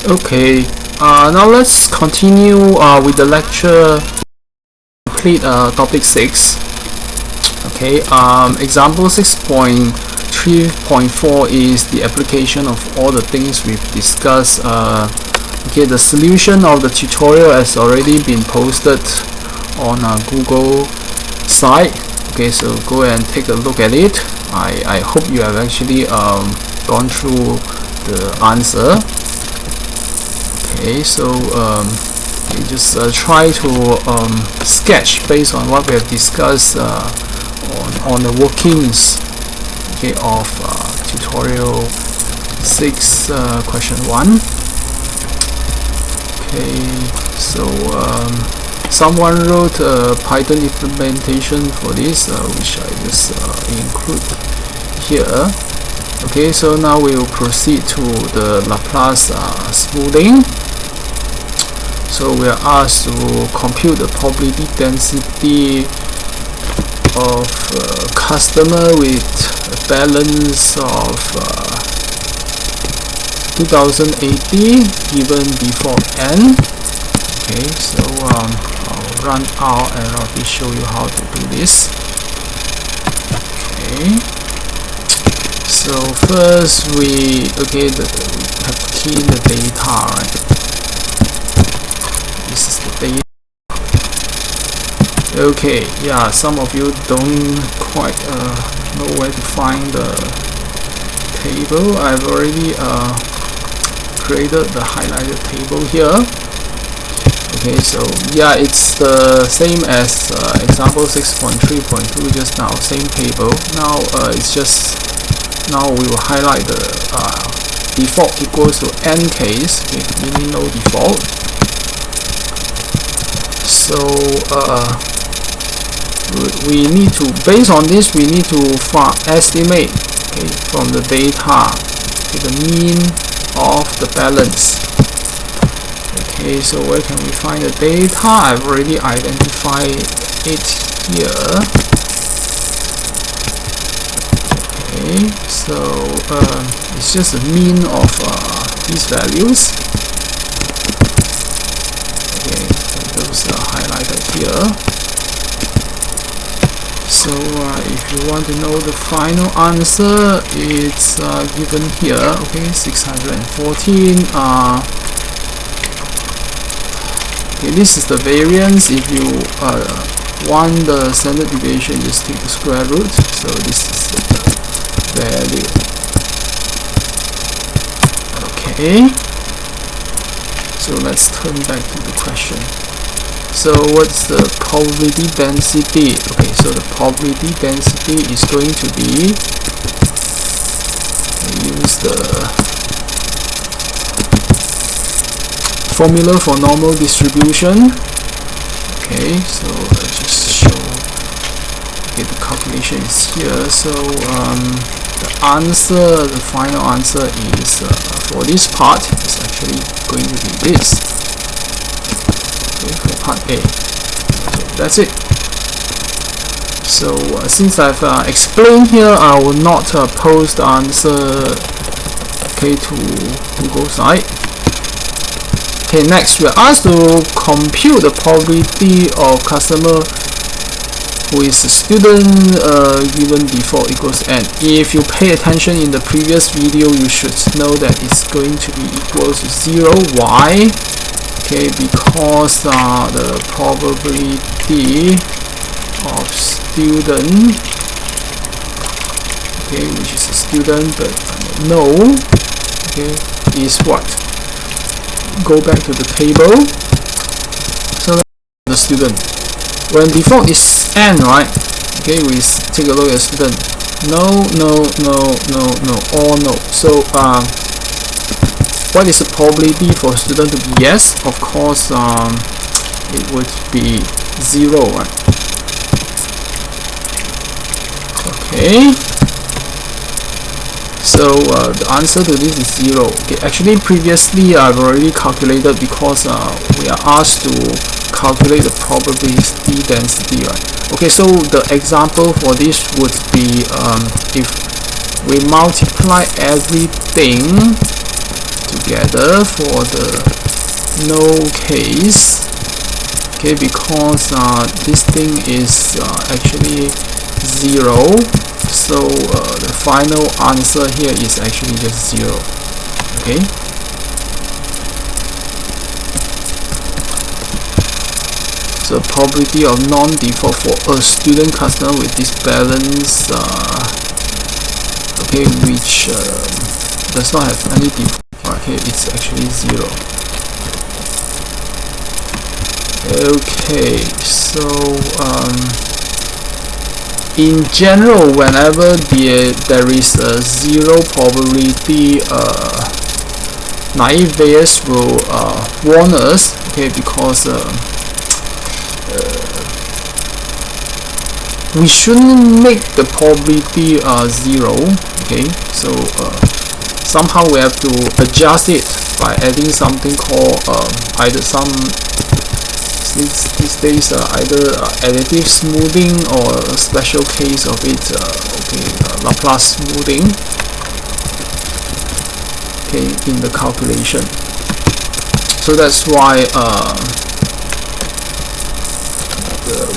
Okay, now let's continue with the lecture. Complete topic 6. Okay, example 6.3.4 is the application of all the things we've discussed. Okay, the solution of the tutorial has already been posted on Google site. Okay, so go and take a look at it. I hope you have actually gone through the answer. Okay, so you just try to sketch based on what we have discussed on the workings, okay, of tutorial 6 question 1. Okay, so someone wrote a Python implementation for this, which I just include here. Okay, so now we will proceed to the Laplace smoothing. So we are asked to compute the probability density of customer with a balance of 2080 given default n. Okay, so I'll run out and I'll show you how to do this. Okay, so first we have to key in the data, right? This is the data. Okay, yeah, some of you don't quite know where to find the table. I've already created the highlighted table here. Okay, so yeah, it's the same as example 6.3.2 just now, same table. Now it's just, now we will highlight the default equals to n case, okay, meaning no default. So we need to, based on this, we need to estimate, okay, from the data, okay, the mean of the balance. Okay, so where can we find the data? I've already identified it here. Okay, so it's just the mean of these values. Okay, those are highlighted here. So if you want to know the final answer, it's given here. Okay, 614. Okay, this is the variance. If you want the standard deviation, just take the square root. So this is the value. Okay, so let's turn back to the question. So what's the probability density? Okay, so the probability density is going to be, use the formula for normal distribution. Okay, so let's just show, okay, the calculation is here. So the answer, the final answer is for this part is actually going to be this. Okay, for part A. So that's it. So since I've explained here, I will not post the answer, okay, to Google site. Okay, next we're asked to compute the probability of customer who is a student given default equals n. If you pay attention in the previous video, you should know that it's going to be equals to 0. Why? Okay, because the probability of student, okay, which is a student but no, okay, is what? Go back to the table. So the student, when default is n, right? Okay, we take a look at student. No, all no. So what is the probability for student to be yes? Of course, it would be 0, right? Okay. So the answer to this is 0. Okay, actually previously I've already calculated, because we are asked to calculate the probability density, right? Okay, so the example for this would be if we multiply everything together for the no case. Okay, because this thing is actually 0, so the final answer here is actually just 0. Okay. So probability of non-default for a student customer with this balance, okay, which does not have any default. Okay, it's actually 0. Okay, so in general, whenever there is a 0 probability, naive Bayes will warn us, okay, because we shouldn't make the probability 0. Okay, so somehow we have to adjust it by adding something called either these days either additive smoothing or a special case of it, Laplace smoothing, okay, in the calculation. So that's why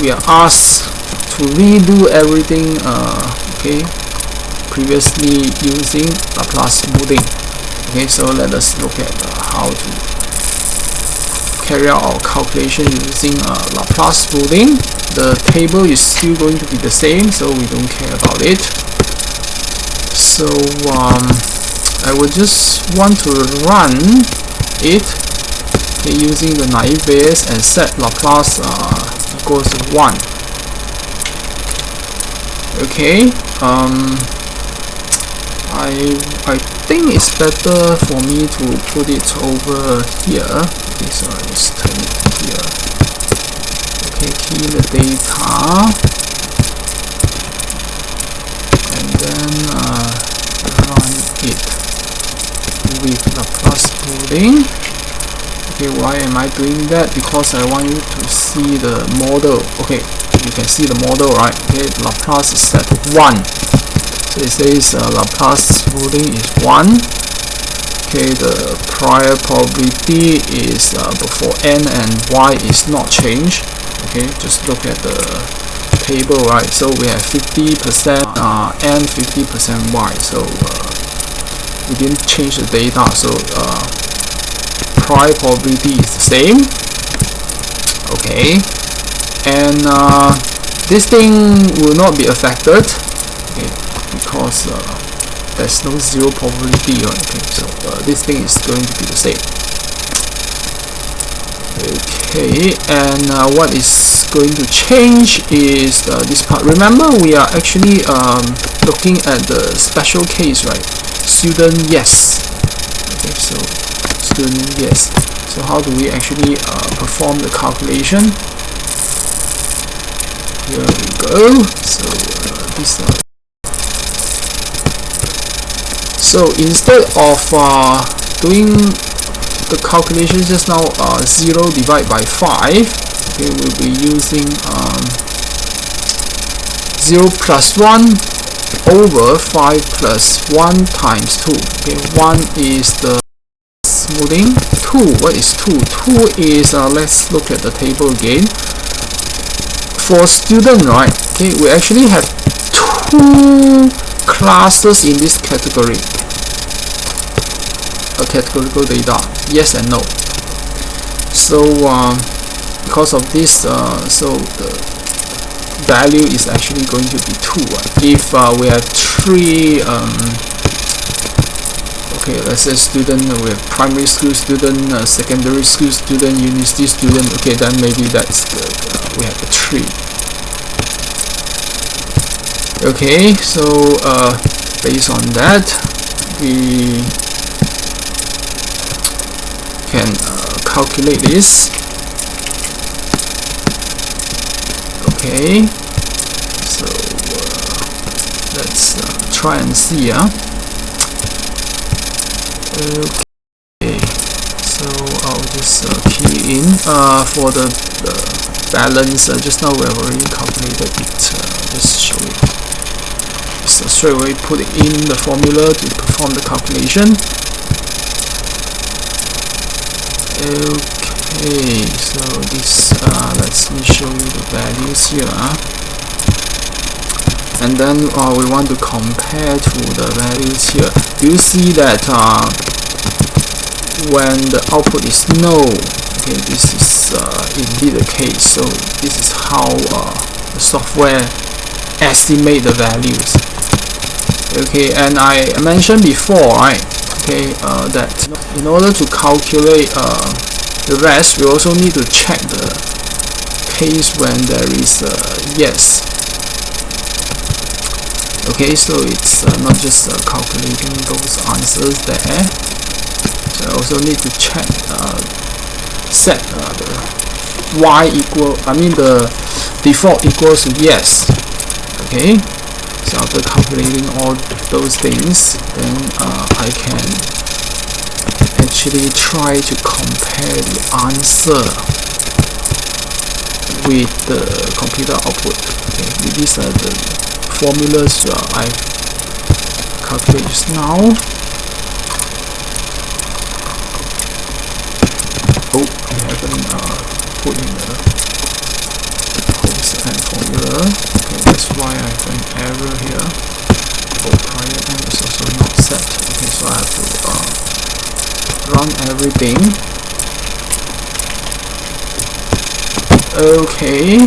we are asked to redo everything okay, previously using Laplace smoothing. Okay, so let us look at how to carry out our calculation using Laplace smoothing. The table is still going to be the same, so we don't care about it. So I would just want to run it, okay, using the naive Bayes and set Laplace equals 1. Okay, I think it's better for me to put it over here. Okay, so I just turn it here. Okay, key in the data, and then run it with Laplace smoothing. Okay, why am I doing that? Because I want you to see the model. Okay, you can see the model, right? Okay, Laplace is set 1. So it says Laplace smoothing is 1. Okay, the prior probability is before n and y is not changed. Okay, just look at the table, right? So we have 50% and 50% y. So we didn't change the data. So prior probability is the same. Okay, and this thing will not be affected. Okay, because there's no 0 probability, right? Okay, so this thing is going to be the same. Okay, and what is going to change is this part. Remember, we are actually looking at the special case, right? Student yes. Okay, so student yes. So how do we actually perform the calculation? Here we go. So this. So instead of doing the calculation just now, 0 divided by 5, okay, we'll be using 0 plus 1 over 5 plus 1 times 2. Okay, 1 is the smoothing. 2, what is 2? 2 is, let's look at the table again. For student, right? Okay, we actually have 2 classes in this category. Categorical data, yes and no. So because of this, so the value is actually going to be 2. If we have 3, okay, let's say student with primary school student, secondary school student, university student. Okay, then maybe that's the we have a 3. Okay, so based on that, we can calculate this. Okay, so let's try and see. Okay, so I'll just key in for the balance. Just now we have already calculated it. Just show it. So straight away put it in the formula to perform the calculation. Okay, so this let me show you the values here, and then we want to compare to the values here. Do you see that when the output is no, okay, this is indeed the case. So this is how the software estimate the values. Okay, and I mentioned before, right? Okay, that in order to calculate the rest, we also need to check the case when there is a yes. Okay, so it's not just calculating those answers there. So I also need to check set the y equal, the default equals to yes. Okay, so after calculating all those things, then I can actually try to compare the answer with the computer output. Okay, these are the formulas I calculated just now. Oh, I haven't put in the post and formula. Okay, that's why I have an error here. Oh, prior end is also not set. Okay, so I have to run everything. Okay,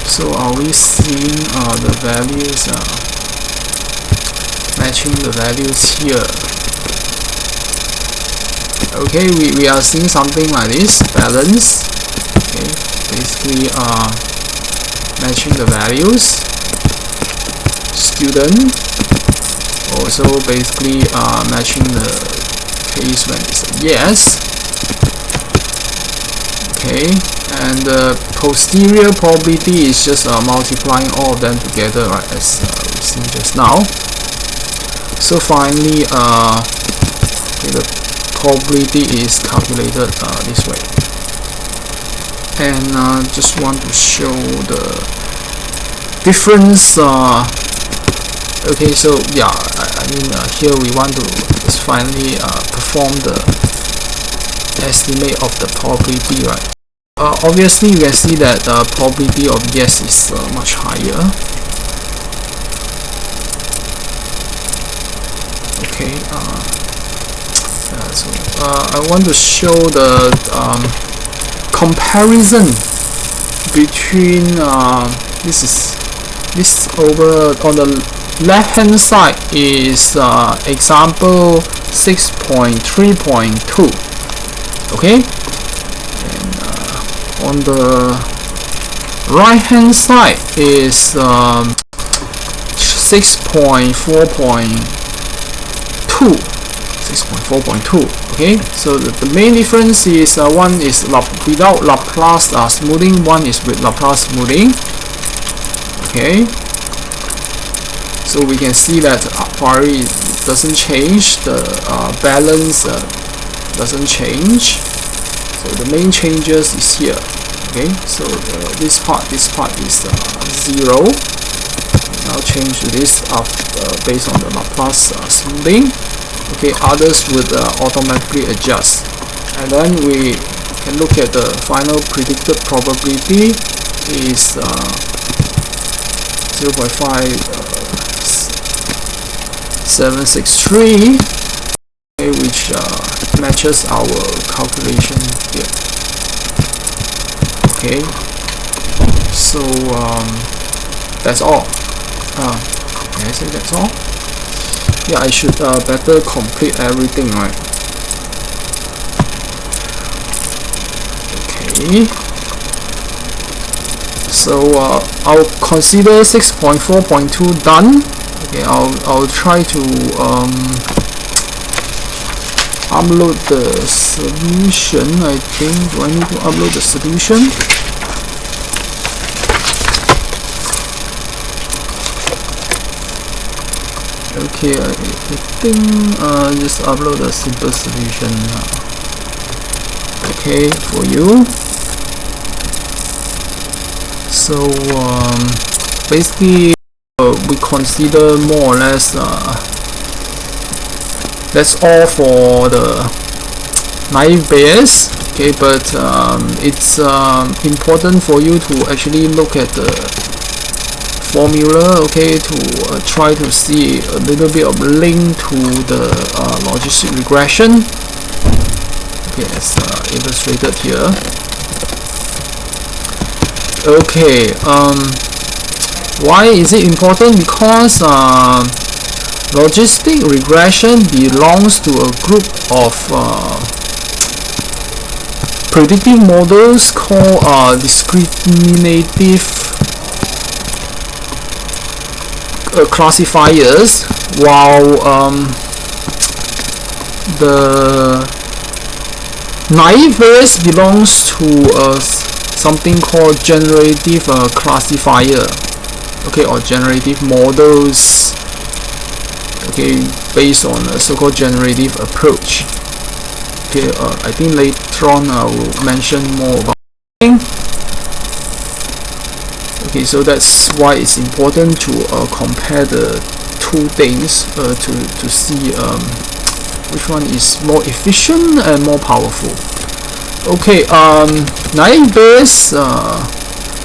so are we seeing the values matching the values here? Okay, we are seeing something like this, balance. Okay, basically matching the values. Student also basically matching the case when it's a yes. Okay, and the posterior probability is just multiplying all of them together, right, as we've seen just now. So finally, okay, the probability is calculated this way. And just want to show the difference. Okay, so yeah, here we want to just finally perform the estimate of the probability, right? Obviously you can see that the probability of yes is much higher. Okay, so I want to show the comparison between this over on the left hand side is example 6.3.2. okay, and on the right hand side is 6.4.2. okay, so the main difference is one is without Laplace smoothing, one is with Laplace smoothing. Okay, so we can see that priority doesn't change, the balance doesn't change, so the main changes is here. Okay, so this part is 0. Now change to this based on the Laplace smoothing. Okay, others would automatically adjust, and then we can look at the final predicted probability is 0.5763, okay, which matches our calculation here. Okay, so that's all. Can I say that's all? Yeah, I should better complete everything, right? Okay, so I'll consider 6.4.2 done. Okay, I'll try to upload the solution. I think, do I need to upload the solution? Okay, I think just upload a simple solution. Okay, for you. So basically we consider more or less that's all for the naive Bayes. Okay, but it's important for you to actually look at the formula, okay, to try to see a little bit of link to the logistic regression, okay, as illustrated here. Okay, why is it important? Because logistic regression belongs to a group of predictive models called discriminative classifiers, while the naive Bayes belongs to something called generative classifier, okay, or generative models, okay, based on a so-called generative approach. Okay, I think later on I will mention more about it. Okay, so that's why it's important to compare the two things to see which one is more efficient and more powerful. Okay, naive Bayes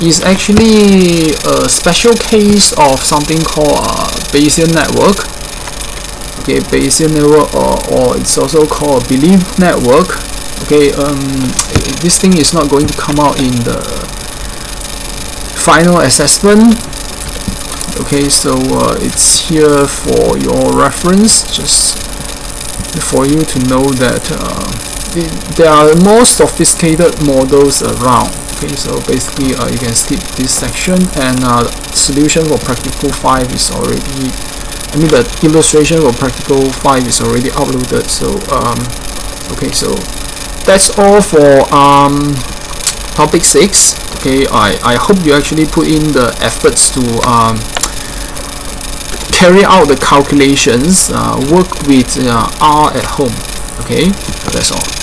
is actually a special case of something called Bayesian network. Okay, Bayesian network, or it's also called belief network. Okay, this thing is not going to come out in the final assessment. Okay, so it's here for your reference, just for you to know that there are more sophisticated models around. Okay, so basically you can skip this section, and solution for practical 5 is already, the illustration for practical 5 is already uploaded. So okay, so that's all for topic 6. Okay, I hope you actually put in the efforts to carry out the calculations, work with R at home. Okay, that's all.